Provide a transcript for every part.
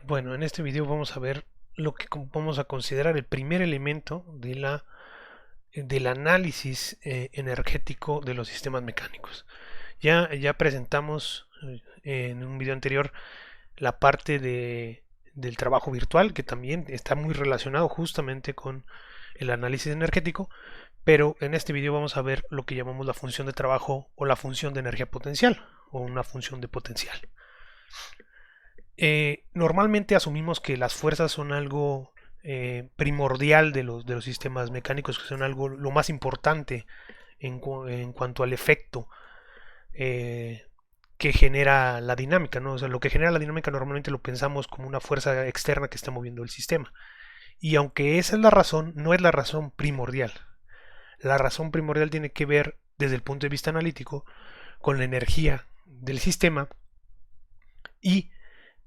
Bueno, en este video vamos a ver lo que vamos a considerar el primer elemento del análisis energético de los sistemas mecánicos. Ya presentamos en un video anterior la parte del trabajo virtual, que también está muy relacionado justamente con el análisis energético, pero en este video vamos a ver lo que llamamos la función de trabajo o la función de energía potencial o una función de potencial. Normalmente asumimos que las fuerzas son algo primordial de los sistemas mecánicos, que son algo lo más importante en cuanto al efecto eh, que genera la dinámica, ¿no? O sea, lo que genera la dinámica normalmente lo pensamos como una fuerza externa que está moviendo el sistema. Y aunque esa es la razón, no es la razón primordial. La razón primordial tiene que ver, desde el punto de vista analítico, con la energía del sistema y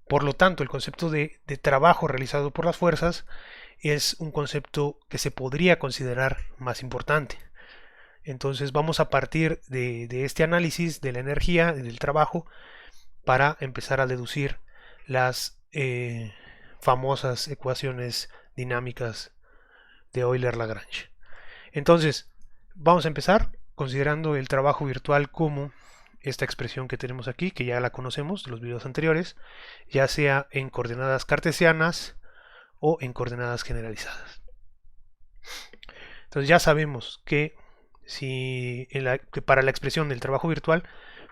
por lo tanto, el concepto de trabajo realizado por las fuerzas es un concepto que se podría considerar más importante. Entonces vamos a partir de este análisis de la energía y del trabajo para empezar a deducir las famosas ecuaciones dinámicas de Euler-Lagrange. Entonces, vamos a empezar considerando el trabajo virtual como esta expresión que tenemos aquí, que ya la conocemos de los videos anteriores, ya sea en coordenadas cartesianas o en coordenadas generalizadas. Entonces ya sabemos que, que para la expresión del trabajo virtual,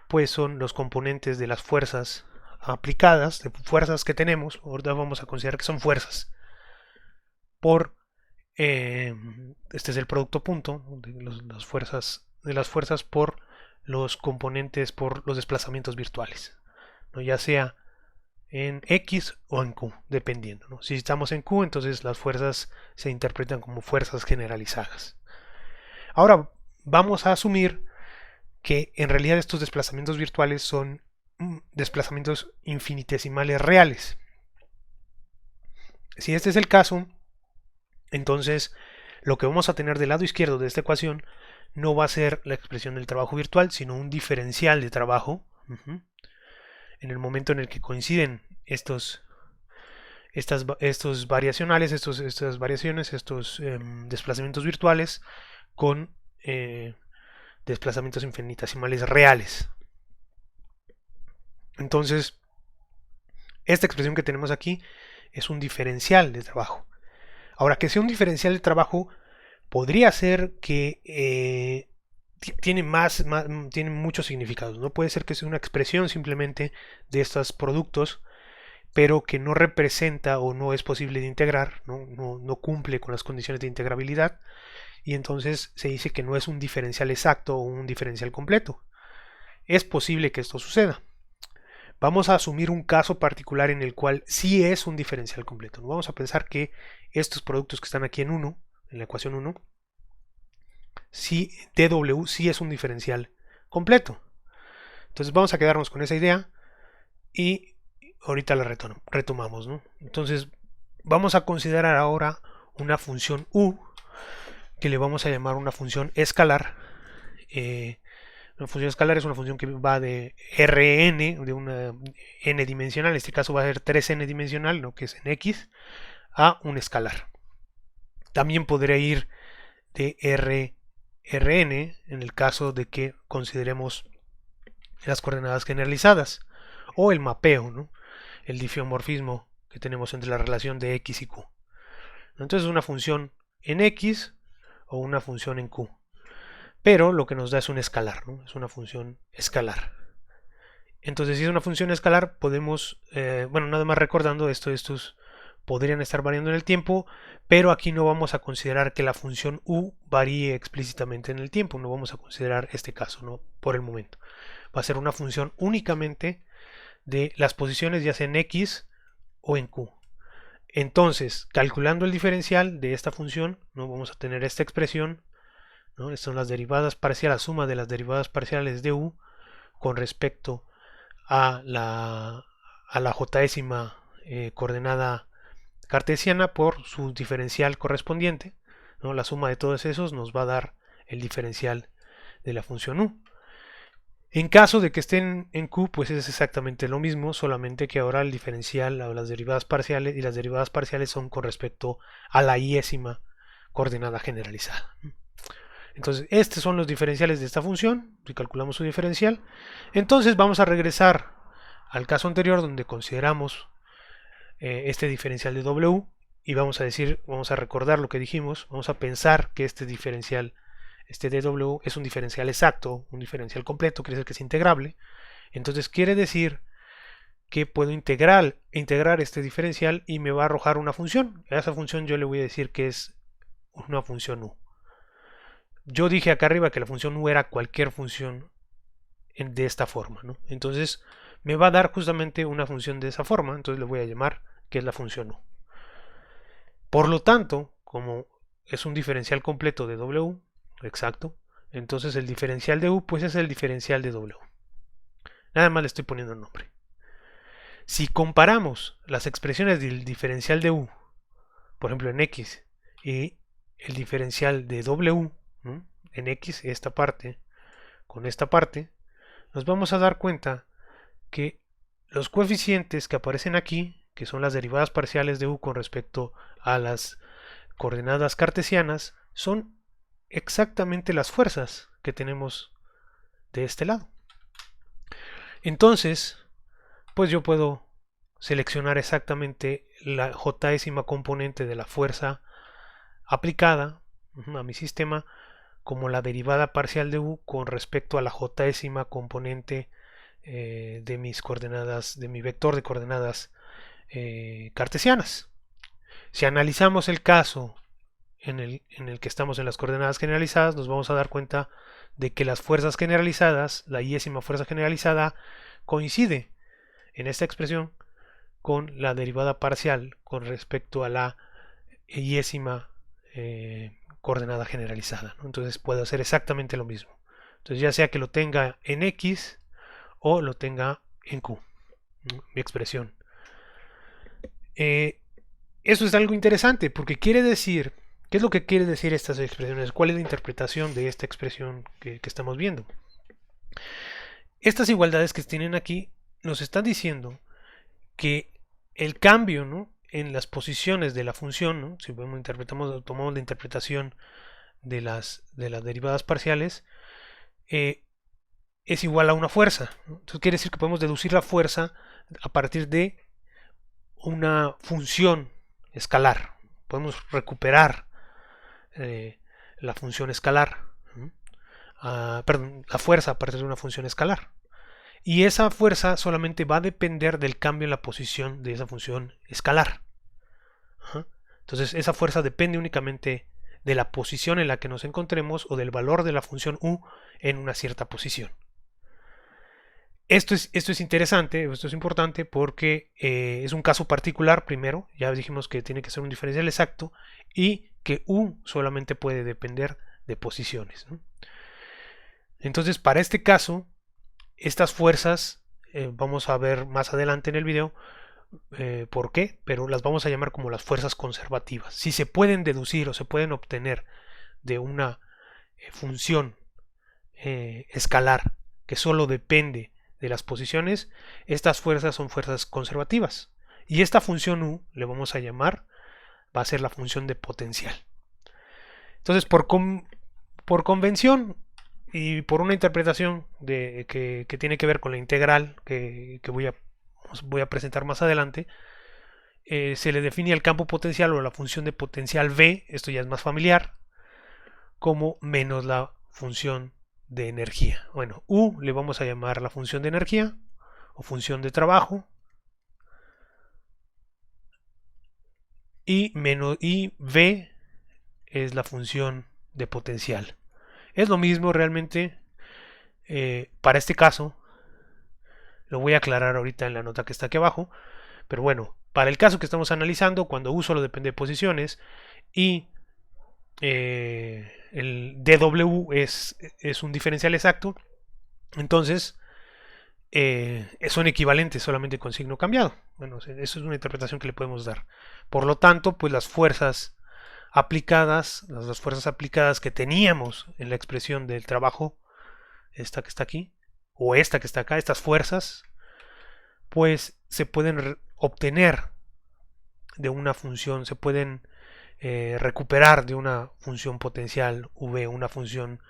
pues son los componentes de las fuerzas aplicadas, de fuerzas que tenemos, ahorita vamos a considerar que son fuerzas, por este es el producto punto de las fuerzas por los componentes, por los desplazamientos virtuales, ¿no? Ya sea en X o en Q, dependiendo, ¿no? Si estamos en Q, entonces las fuerzas se interpretan como fuerzas generalizadas. Ahora vamos a asumir que en realidad estos desplazamientos virtuales son desplazamientos infinitesimales reales. Si este es el caso, entonces lo que vamos a tener del lado izquierdo de esta ecuación no va a ser la expresión del trabajo virtual, sino un diferencial de trabajo. En el momento en el que coinciden estos variacionales, estas variaciones, estos desplazamientos virtuales con desplazamientos infinitesimales reales. Entonces, esta expresión que tenemos aquí es un diferencial de trabajo. Ahora, que sea un diferencial de trabajo podría ser que tiene tiene muchos significados. No puede ser que sea una expresión simplemente de estos productos, pero que no representa o no es posible de integrar, no cumple con las condiciones de integrabilidad, y entonces se dice que no es un diferencial exacto o un diferencial completo. Es posible que esto suceda. Vamos a asumir un caso particular en el cual sí es un diferencial completo. Vamos a pensar que estos productos que están aquí en la ecuación 1, sí, dw sí es un diferencial completo. Entonces vamos a quedarnos con esa idea y ahorita la retomamos, ¿no? Entonces vamos a considerar ahora una función u que le vamos a llamar una función escalar. Una función escalar es una función que va de Rn, de una n dimensional, en este caso va a ser 3n dimensional, lo que es en x, a un escalar. También podría ir de Rn en el caso de que consideremos las coordenadas generalizadas o el mapeo, ¿no? El difiomorfismo que tenemos entre la relación de x y q. Entonces una función en x o una función en q. Pero lo que nos da es un escalar, ¿no? Es una función escalar. Entonces, si es una función escalar, podemos, bueno, nada más recordando estos podrían estar variando en el tiempo, pero aquí no vamos a considerar que la función u varíe explícitamente en el tiempo, no vamos a considerar este caso, ¿no? Por el momento. Va a ser una función únicamente de las posiciones ya sea en x o en q. Entonces, calculando el diferencial de esta función, ¿no? Vamos a tener esta expresión, ¿no? Estas son las derivadas parciales, la suma de las derivadas parciales de u con respecto a la jésima coordenada cartesiana por su diferencial correspondiente, ¿no? La suma de todos esos nos va a dar el diferencial de la función u. En caso de que estén en Q, pues es exactamente lo mismo, solamente que ahora el diferencial o las derivadas parciales y las derivadas parciales son con respecto a la iésima coordenada generalizada. Entonces, estos son los diferenciales de esta función, si calculamos su diferencial. Entonces vamos a regresar al caso anterior donde consideramos este diferencial de W y vamos a decir, vamos a recordar lo que dijimos, vamos a pensar que este diferencial, este dw es un diferencial exacto, un diferencial completo, quiere decir que es integrable. Entonces quiere decir que puedo integrar este diferencial y me va a arrojar una función. A esa función yo le voy a decir que es una función u. Yo dije acá arriba que la función u era cualquier función de esta forma, ¿no? Entonces me va a dar justamente una función de esa forma, entonces le voy a llamar que es la función u. Por lo tanto, como es un diferencial completo de w, exacto, entonces el diferencial de u pues es el diferencial de w. Nada más le estoy poniendo el nombre. Si comparamos las expresiones del diferencial de u, por ejemplo en x, y el diferencial de w, ¿no?, en x, esta parte, con esta parte, nos vamos a dar cuenta que los coeficientes que aparecen aquí, que son las derivadas parciales de u con respecto a las coordenadas cartesianas, son exactamente las fuerzas que tenemos de este lado. Entonces, pues yo puedo seleccionar exactamente la jésima componente de la fuerza aplicada a mi sistema como la derivada parcial de u con respecto a la jésima componente de mis coordenadas, de mi vector de coordenadas cartesianas. Si analizamos el caso en el que estamos en las coordenadas generalizadas, nos vamos a dar cuenta de que las fuerzas generalizadas, la iésima fuerza generalizada, coincide en esta expresión con la derivada parcial con respecto a la iésima coordenada generalizada, ¿no? Entonces puedo hacer exactamente lo mismo. Entonces ya sea que lo tenga en X o lo tenga en Q, ¿no?, mi expresión. Eso es algo interesante porque quiere decir, ¿qué es lo que quiere decir estas expresiones? ¿Cuál es la interpretación de esta expresión que estamos viendo? Estas igualdades que tienen aquí nos están diciendo que el cambio, ¿no?, en las posiciones de la función, ¿no?, si tomamos la interpretación de las derivadas parciales, es igual a una fuerza, ¿no? Entonces quiere decir que podemos deducir la fuerza a partir de una función escalar. Podemos recuperar la función escalar, ¿no?, perdón, la fuerza a partir de una función escalar. Y esa fuerza solamente va a depender del cambio en la posición de esa función escalar. Entonces esa fuerza depende únicamente de la posición en la que nos encontremos o del valor de la función u en una cierta posición. Esto es interesante, esto es importante porque es un caso particular primero, ya dijimos que tiene que ser un diferencial exacto y que u solamente puede depender de posiciones, ¿no? Entonces para este caso, estas fuerzas, vamos a ver más adelante en el video por qué, pero las vamos a llamar como las fuerzas conservativas. Si se pueden deducir o se pueden obtener de una función escalar que solo depende de las posiciones, estas fuerzas son fuerzas conservativas. Y esta función u le vamos a llamar, va a ser la función de potencial. Entonces, por convención y por una interpretación que tiene que ver con la integral que voy a presentar más adelante, se le define el campo potencial o la función de potencial V, esto ya es más familiar, como menos la función de energía. Bueno, U le vamos a llamar la función de energía o función de trabajo y V es la función de potencial. Es lo mismo realmente. Para este caso lo voy a aclarar ahorita en la nota que está aquí abajo, pero bueno, para el caso que estamos analizando, cuando U solo depende de posiciones y el dw es un diferencial exacto, entonces son equivalentes solamente con signo cambiado. Bueno, eso es una interpretación que le podemos dar. Por lo tanto, pues las fuerzas aplicadas, las fuerzas aplicadas que teníamos en la expresión del trabajo, esta que está aquí, o esta que está acá, estas fuerzas, pues se pueden obtener de una función, se pueden recuperar de una función potencial V, una función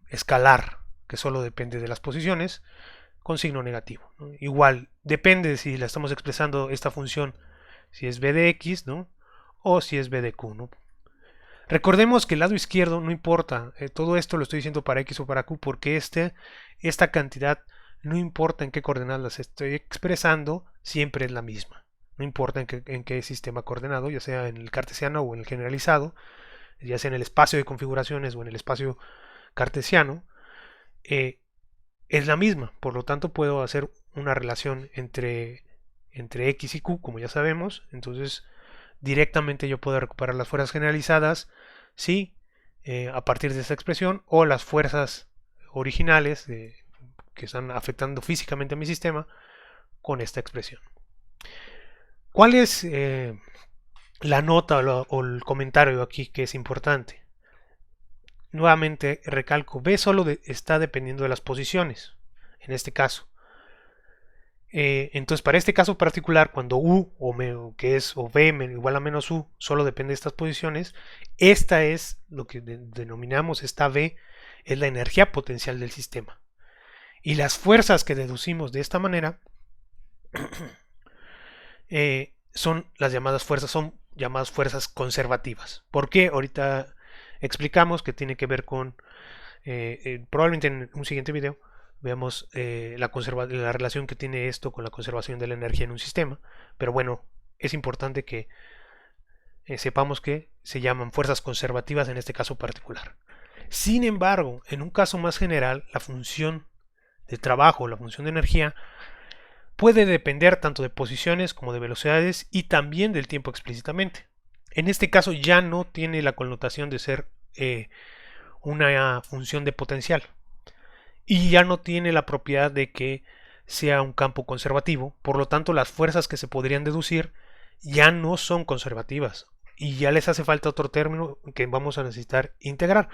escalar que solo depende de las posiciones, con signo negativo, ¿no? Igual, depende si la estamos expresando esta función, si es b de x, ¿no? O si es b de q, ¿no? Recordemos que el lado izquierdo no importa, todo esto lo estoy diciendo para x o para q porque esta cantidad no importa en qué coordenadas las estoy expresando, siempre es la misma. No importa en qué sistema coordenado, ya sea en el cartesiano o en el generalizado, ya sea en el espacio de configuraciones o en el espacio cartesiano, es la misma. Por lo tanto, puedo hacer una relación entre x y q, como ya sabemos. Entonces, directamente yo puedo recuperar las fuerzas generalizadas, sí, a partir de esta expresión, o las fuerzas originales que están afectando físicamente a mi sistema con esta expresión. ¿Cuál es la nota o el comentario aquí que es importante? Nuevamente recalco, B solo está dependiendo de las posiciones, en este caso. Entonces, para este caso particular, cuando U que es o B igual a menos U solo depende de estas posiciones, esta es lo que denominamos, esta B es la energía potencial del sistema. Y las fuerzas que deducimos de esta manera son llamadas fuerzas conservativas. ¿Por qué? Ahorita explicamos que tiene que ver con, probablemente en un siguiente video, veamos la relación que tiene esto con la conservación de la energía en un sistema. Pero bueno, es importante que sepamos que se llaman fuerzas conservativas en este caso particular. Sin embargo, en un caso más general, la función de trabajo, la función de energía, puede depender tanto de posiciones como de velocidades y también del tiempo explícitamente. En este caso ya no tiene la connotación de ser una función de potencial y ya no tiene la propiedad de que sea un campo conservativo. Por lo tanto, las fuerzas que se podrían deducir ya no son conservativas y ya les hace falta otro término que vamos a necesitar integrar.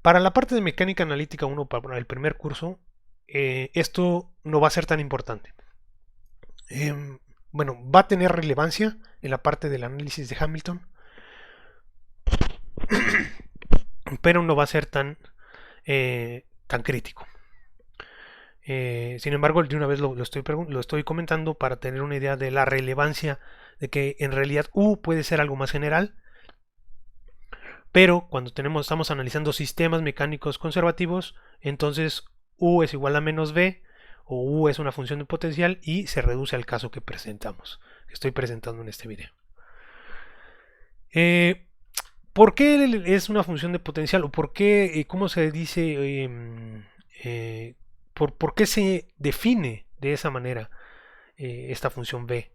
Para la parte de mecánica analítica 1, para el primer curso, esto no va a ser tan importante. Bueno, va a tener relevancia en la parte del análisis de Hamilton, pero no va a ser tan crítico. Sin embargo, de una vez lo estoy comentando para tener una idea de la relevancia de que en realidad U puede ser algo más general, pero cuando estamos analizando sistemas mecánicos conservativos, entonces U es igual a menos B, o U es una función de potencial y se reduce al caso que estoy presentando en este video. ¿Por qué es una función de potencial? ¿O por qué, cómo se dice, por qué se define de esa manera esta función B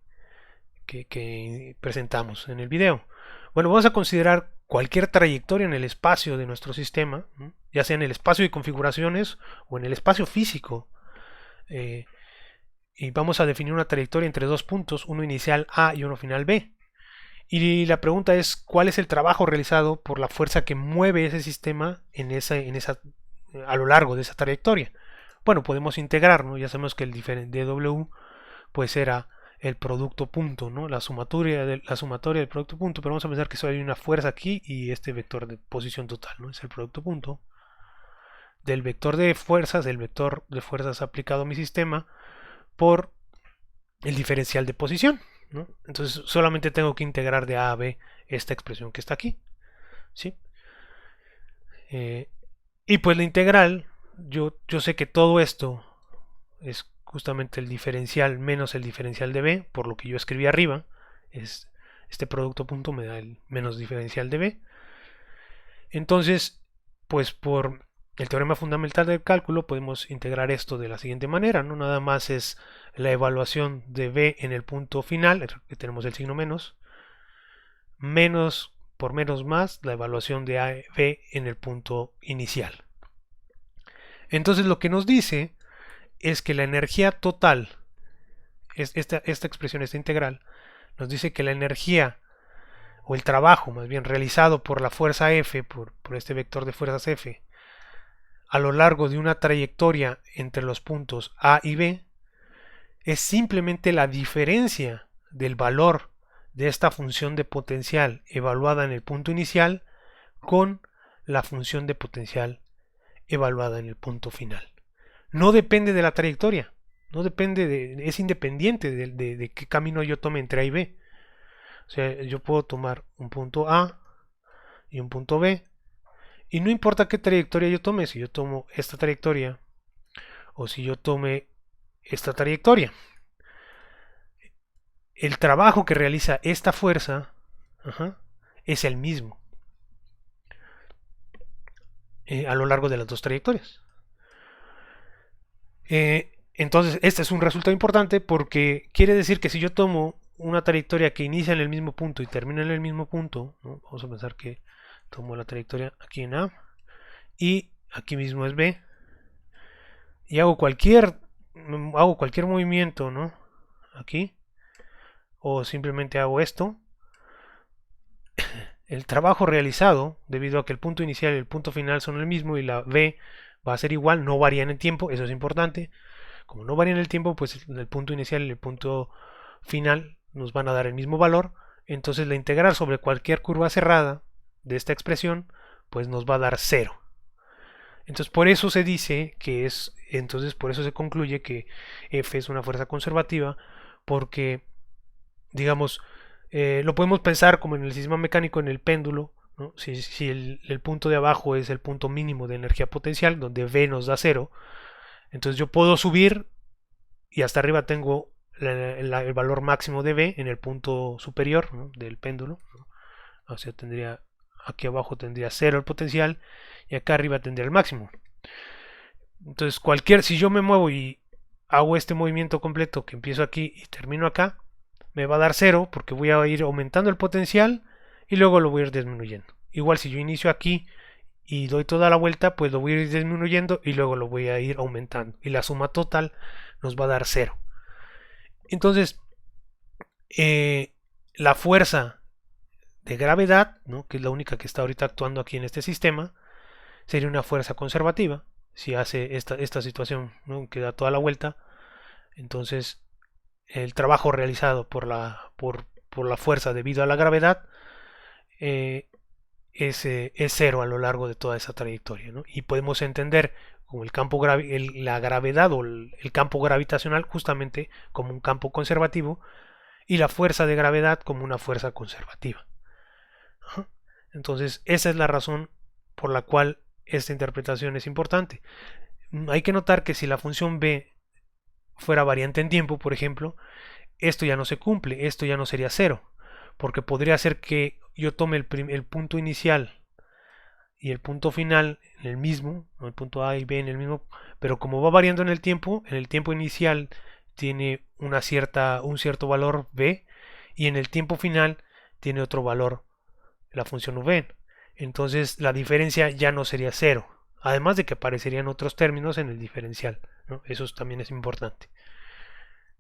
que presentamos en el video? Bueno, vamos a considerar cualquier trayectoria en el espacio de nuestro sistema, ¿no? Ya sea en el espacio de configuraciones o en el espacio físico. Y vamos a definir una trayectoria entre dos puntos, uno inicial A y uno final B. Y la pregunta es, ¿cuál es el trabajo realizado por la fuerza que mueve ese sistema a lo largo de esa trayectoria? Bueno, podemos integrar, ¿no? Ya sabemos que el dw pues era el producto punto, ¿no? La sumatoria del producto punto, pero vamos a pensar que solo hay una fuerza aquí y este vector de posición total, ¿no? Es el producto punto del vector de fuerzas, aplicado a mi sistema por el diferencial de posición, ¿no? Entonces solamente tengo que integrar de A a B esta expresión que está aquí, ¿sí? Y pues la integral, yo sé que todo esto es justamente el diferencial menos el diferencial de B, por lo que yo escribí arriba, este producto punto me da el menos diferencial de B. Entonces, pues por el teorema fundamental del cálculo podemos integrar esto de la siguiente manera, ¿no? Nada más es la evaluación de B en el punto final, que tenemos el signo menos por menos más la evaluación de B en el punto inicial. Entonces lo que nos dice es que la energía total, esta expresión, esta integral, nos dice que la energía o el trabajo más bien realizado por la fuerza F, por este vector de fuerzas F, a lo largo de una trayectoria entre los puntos A y B es simplemente la diferencia del valor de esta función de potencial evaluada en el punto inicial con la función de potencial evaluada en el punto final. No depende de la trayectoria, no depende es independiente de qué camino yo tome entre A y B. O sea, yo puedo tomar un punto A y un punto B, y no importa qué trayectoria yo tome, si yo tomo esta trayectoria o si yo tome esta trayectoria. El trabajo que realiza esta fuerza es el mismo a lo largo de las dos trayectorias. Entonces, este es un resultado importante porque quiere decir que si yo tomo una trayectoria que inicia en el mismo punto y termina en el mismo punto, ¿no? Vamos a pensar que tomo la trayectoria aquí en A y aquí mismo es B, y hago cualquier movimiento, ¿no? Aquí, o simplemente hago esto, el trabajo realizado, debido a que el punto inicial y el punto final son el mismo y la B va a ser igual, no varía en el tiempo, eso es importante. Como no varía en el tiempo, pues el punto inicial y el punto final nos van a dar el mismo valor. Entonces la integral sobre cualquier curva cerrada de esta expresión, pues nos va a dar 0. Entonces por eso se dice que por eso se concluye que F es una fuerza conservativa, porque, digamos, lo podemos pensar como en el sistema mecánico, en el péndulo, ¿no? Si el punto de abajo es el punto mínimo de energía potencial, donde V nos da 0, entonces yo puedo subir y hasta arriba tengo el valor máximo de V en el punto superior, ¿no?, del péndulo, ¿no? O sea, aquí abajo tendría 0 el potencial y acá arriba tendría el máximo. Entonces si yo me muevo y hago este movimiento completo que empiezo aquí y termino acá, me va a dar 0 porque voy a ir aumentando el potencial y luego lo voy a ir disminuyendo. Igual si yo inicio aquí y doy toda la vuelta, pues lo voy a ir disminuyendo y luego lo voy a ir aumentando. Y la suma total nos va a dar 0. Entonces, la fuerza de gravedad, ¿no?, que es la única que está ahorita actuando aquí en este sistema, sería una fuerza conservativa. Si hace esta situación, ¿no?, que da toda la vuelta, entonces el trabajo realizado por la fuerza debido a la gravedad es 0 a lo largo de toda esa trayectoria, ¿no? Y podemos entender como la gravedad o el campo gravitacional justamente como un campo conservativo y la fuerza de gravedad como una fuerza conservativa. Entonces esa es la razón por la cual esta interpretación es importante. Hay que notar que si la función b fuera variante en tiempo, por ejemplo, esto ya no se cumple, esto ya no sería 0, porque podría ser que yo tome el punto inicial y el punto final en el mismo, ¿no?, el punto A y B en el mismo, pero como va variando en el tiempo inicial tiene un cierto valor b y en el tiempo final tiene otro valor la función v. Entonces la diferencia ya no sería 0, además de que aparecerían otros términos en el diferencial, ¿no? Eso también es importante.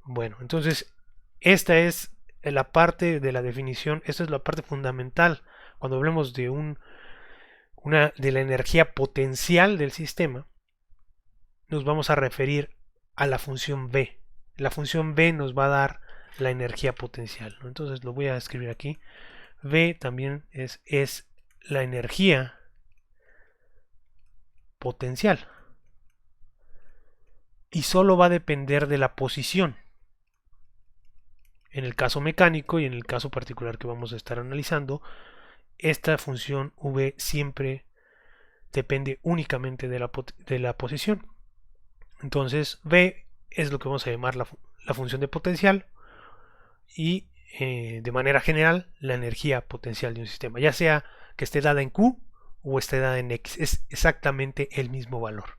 Bueno, entonces esta es la parte de la definición, esta es la parte fundamental cuando hablemos de de la energía potencial del sistema. Nos vamos a referir a la función B. La función B nos va a dar la energía potencial, ¿no? Entonces lo voy a escribir aquí. V también es la energía potencial y solo va a depender de la posición. En el caso mecánico y en el caso particular que vamos a estar analizando, esta función V siempre depende únicamente de la posición. Entonces V es lo que vamos a llamar la función de potencial y de manera general la energía potencial de un sistema, ya sea que esté dada en Q o esté dada en X, es exactamente el mismo valor.